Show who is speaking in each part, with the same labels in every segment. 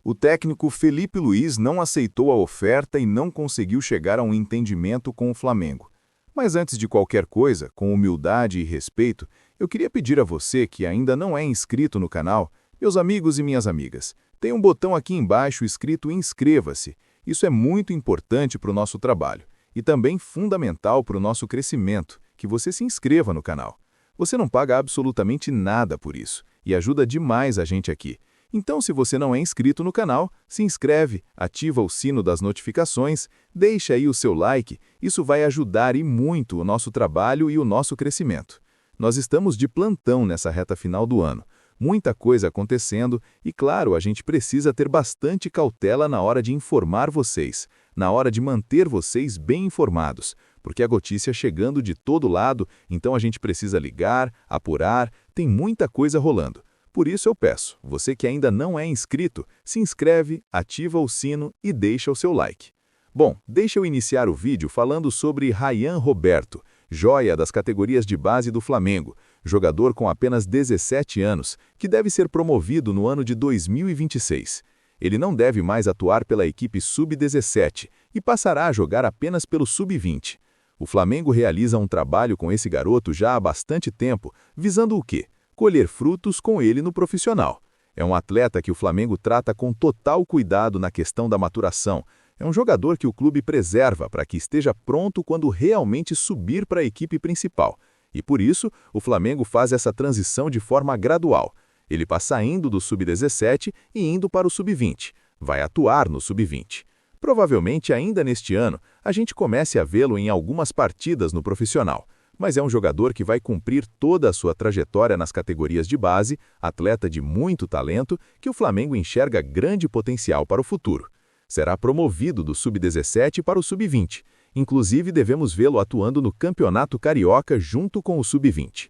Speaker 1: O técnico Felipe Luiz não aceitou a oferta e não conseguiu chegar a um entendimento com o Flamengo. Mas antes de qualquer coisa, com humildade e respeito, eu queria pedir a você que ainda não é inscrito no canal, meus amigos e minhas amigas, tem um botão aqui embaixo escrito inscreva-se. Isso é muito importante para o nosso trabalho e também fundamental para o nosso crescimento, que você se inscreva no canal. Você não paga absolutamente nada por isso e ajuda demais a gente aqui. Então, se você não é inscrito no canal, se inscreve, ativa o sino das notificações, deixa aí o seu like, isso vai ajudar e muito o nosso trabalho e o nosso crescimento. Nós estamos de plantão nessa reta final do ano, muita coisa acontecendo e, claro, a gente precisa ter bastante cautela na hora de informar vocês, na hora de manter vocês bem informados, porque a notícia chegando de todo lado, então a gente precisa ligar, apurar, tem muita coisa rolando. Por isso eu peço, você que ainda não é inscrito, se inscreve, ativa o sino e deixa o seu like. Bom, deixa eu iniciar o vídeo falando sobre Ryan Roberto, joia das categorias de base do Flamengo, jogador com apenas 17 anos, que deve ser promovido no ano de 2026. Ele não deve mais atuar pela equipe Sub-17 e passará a jogar apenas pelo Sub-20. O Flamengo realiza um trabalho com esse garoto já há bastante tempo, visando o quê? Colher frutos com ele no profissional. É um atleta que o Flamengo trata com total cuidado na questão da maturação. É um jogador que o clube preserva para que esteja pronto quando realmente subir para a equipe principal. E por isso, o Flamengo faz essa transição de forma gradual. Ele passa indo do Sub-17 e indo para o Sub-20. Vai atuar no Sub-20. Provavelmente ainda neste ano, a gente comece a vê-lo em algumas partidas no profissional. Mas é um jogador que vai cumprir toda a sua trajetória nas categorias de base, atleta de muito talento, que o Flamengo enxerga grande potencial para o futuro. Será promovido do Sub-17 para o Sub-20. Inclusive, devemos vê-lo atuando no Campeonato Carioca junto com o Sub-20.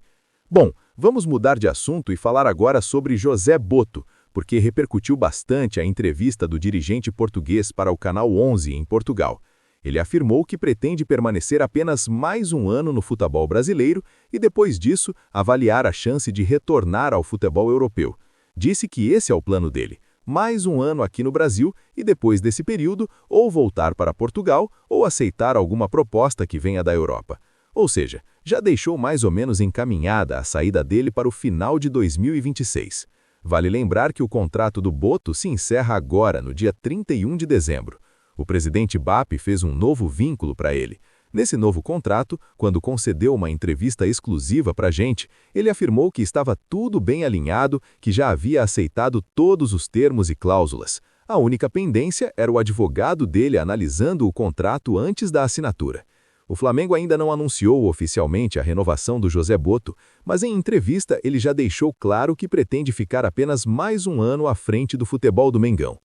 Speaker 1: Bom, vamos mudar de assunto e falar agora sobre José Botto, porque repercutiu bastante a entrevista do dirigente português para o Canal 11 em Portugal. Ele afirmou que pretende permanecer apenas mais um ano no futebol brasileiro e, depois disso, avaliar a chance de retornar ao futebol europeu. Disse que esse é o plano dele, mais um ano aqui no Brasil e, depois desse período, ou voltar para Portugal ou aceitar alguma proposta que venha da Europa. Ou seja, já deixou mais ou menos encaminhada a saída dele para o final de 2026. Vale lembrar que o contrato do Botto se encerra agora, no dia 31 de dezembro. O presidente BAP fez um novo vínculo para ele. Nesse novo contrato, quando concedeu uma entrevista exclusiva para a gente, ele afirmou que estava tudo bem alinhado, que já havia aceitado todos os termos e cláusulas. A única pendência era o advogado dele analisando o contrato antes da assinatura. O Flamengo ainda não anunciou oficialmente a renovação do José Botto, mas em entrevista ele já deixou claro que pretende ficar apenas mais um ano à frente do futebol do Mengão.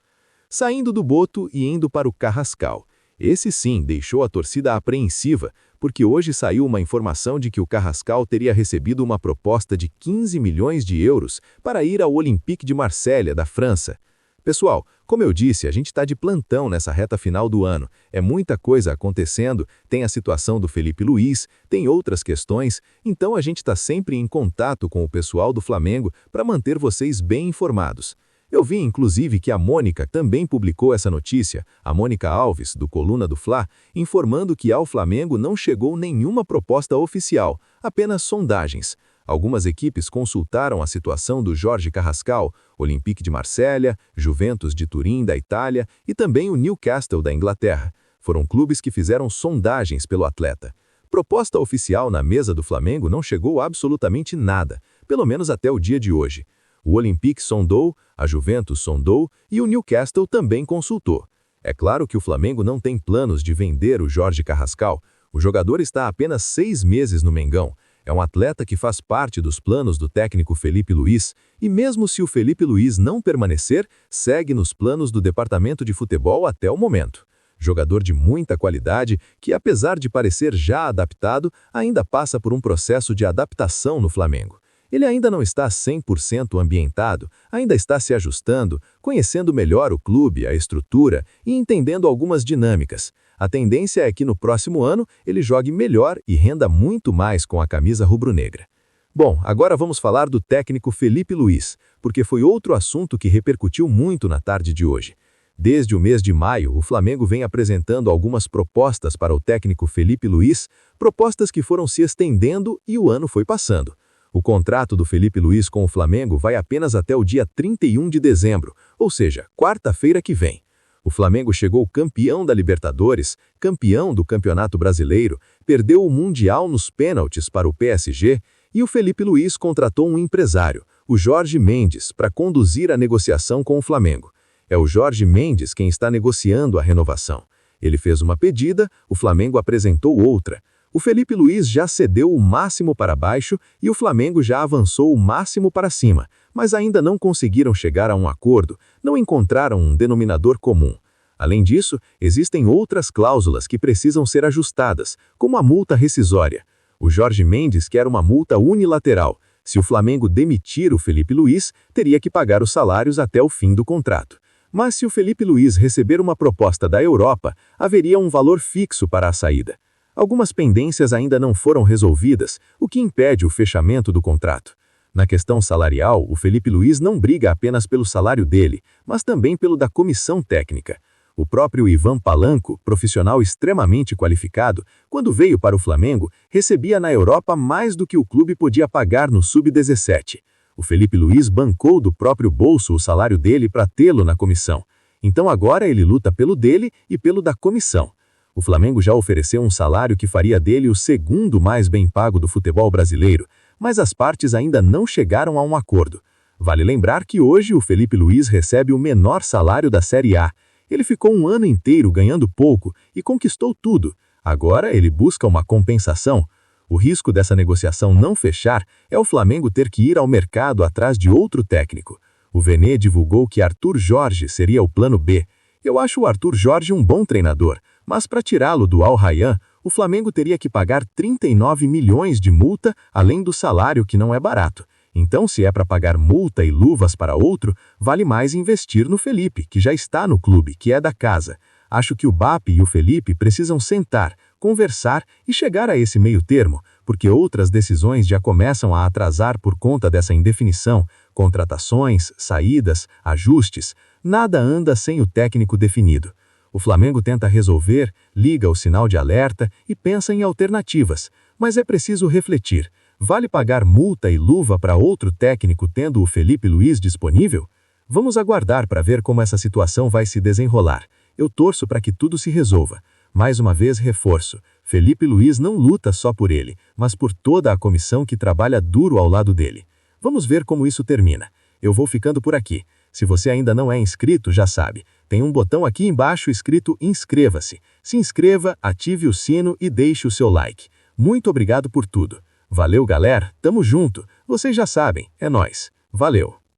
Speaker 1: Saindo do Botto e indo para o Carrascal. Esse sim deixou a torcida apreensiva, porque hoje saiu uma informação de que o Carrascal teria recebido uma proposta de 15 milhões de euros para ir ao Olympique de Marselha, da França. Pessoal, como eu disse, a gente está de plantão nessa reta final do ano. É muita coisa acontecendo, tem a situação do Felipe Luiz, tem outras questões, então a gente está sempre em contato com o pessoal do Flamengo para manter vocês bem informados. Eu vi, inclusive, que a Mônica também publicou essa notícia, a Mônica Alves, do Coluna do Fla, informando que ao Flamengo não chegou nenhuma proposta oficial, apenas sondagens. Algumas equipes consultaram a situação do Jorge Carrascal, Olympique de Marselha, Juventus de Turim, da Itália, e também o Newcastle, da Inglaterra. Foram clubes que fizeram sondagens pelo atleta. Proposta oficial na mesa do Flamengo não chegou absolutamente nada, pelo menos até o dia de hoje. O Olympique sondou, a Juventus sondou e o Newcastle também consultou. É claro que o Flamengo não tem planos de vender o Jorge Carrascal. O jogador está há apenas 6 meses no Mengão. É um atleta que faz parte dos planos do técnico Felipe Luiz e mesmo se o Felipe Luiz não permanecer, segue nos planos do departamento de futebol até o momento. Jogador de muita qualidade que, apesar de parecer já adaptado, ainda passa por um processo de adaptação no Flamengo. Ele ainda não está 100% ambientado, ainda está se ajustando, conhecendo melhor o clube, a estrutura e entendendo algumas dinâmicas. A tendência é que no próximo ano ele jogue melhor e renda muito mais com a camisa rubro-negra.
Speaker 2: Bom, agora vamos falar do técnico Felipe Luiz, porque foi outro assunto que repercutiu muito na tarde de hoje. Desde o mês de maio, o Flamengo vem apresentando algumas propostas para o técnico Felipe Luiz, propostas que foram se estendendo e o ano foi passando. O contrato do Felipe Luiz com o Flamengo vai apenas até o dia 31 de dezembro, ou seja, quarta-feira que vem. O Flamengo chegou campeão da Libertadores, campeão do Campeonato Brasileiro, perdeu o Mundial nos pênaltis para o PSG e o Felipe Luiz contratou um empresário, o Jorge Mendes, para conduzir a negociação com o Flamengo. É o Jorge Mendes quem está negociando a renovação. Ele fez uma pedida, o Flamengo apresentou outra. O Felipe Luiz já cedeu o máximo para baixo e o Flamengo já avançou o máximo para cima, mas ainda não conseguiram chegar a um acordo, não encontraram um denominador comum. Além disso, existem outras cláusulas que precisam ser ajustadas, como a multa rescisória. O Jorge Mendes quer uma multa unilateral. Se o Flamengo demitir o Felipe Luiz, teria que pagar os salários até o fim do contrato. Mas se o Felipe Luiz receber uma proposta da Europa, haveria um valor fixo para a saída. Algumas pendências ainda não foram resolvidas, o que impede o fechamento do contrato. Na questão salarial, o Felipe Luiz não briga apenas pelo salário dele, mas também pelo da comissão técnica. O próprio Ivan Palanco, profissional extremamente qualificado, quando veio para o Flamengo, recebia na Europa mais do que o clube podia pagar no Sub-17. O Felipe Luiz bancou do próprio bolso o salário dele para tê-lo na comissão. Então agora ele luta pelo dele e pelo da comissão. O Flamengo já ofereceu um salário que faria dele o segundo mais bem pago do futebol brasileiro, mas as partes ainda não chegaram a um acordo. Vale lembrar que hoje o Felipe Luiz recebe o menor salário da Série A. Ele ficou um ano inteiro ganhando pouco e conquistou tudo. Agora ele busca uma compensação. O risco dessa negociação não fechar é o Flamengo ter que ir ao mercado atrás de outro técnico. O Vene divulgou que Arthur Jorge seria o plano B. Eu acho o Arthur Jorge um bom treinador, mas para tirá-lo do Al Rayyan, o Flamengo teria que pagar 39 milhões de multa, além do salário que não é barato. Então, se é para pagar multa e luvas para outro, vale mais investir no Felipe, que já está no clube, que é da casa. Acho que o BAP e o Felipe precisam sentar, conversar e chegar a esse meio termo, porque outras decisões já começam a atrasar por conta dessa indefinição, contratações, saídas, ajustes, nada anda sem o técnico definido. O Flamengo tenta resolver, liga o sinal de alerta e pensa em alternativas, mas é preciso refletir. Vale pagar multa e luva para outro técnico tendo o Felipe Luiz disponível? Vamos aguardar para ver como essa situação vai se desenrolar. Eu torço para que tudo se resolva. Mais uma vez reforço, Felipe Luiz não luta só por ele, mas por toda a comissão que trabalha duro ao lado dele. Vamos ver como isso termina. Eu vou ficando por aqui. Se você ainda não é inscrito, já sabe, tem um botão aqui embaixo escrito inscreva-se. Se inscreva, ative o sino e deixe o seu like. Muito obrigado por tudo. Valeu, galera, tamo junto. Vocês já sabem, é nóis. Valeu.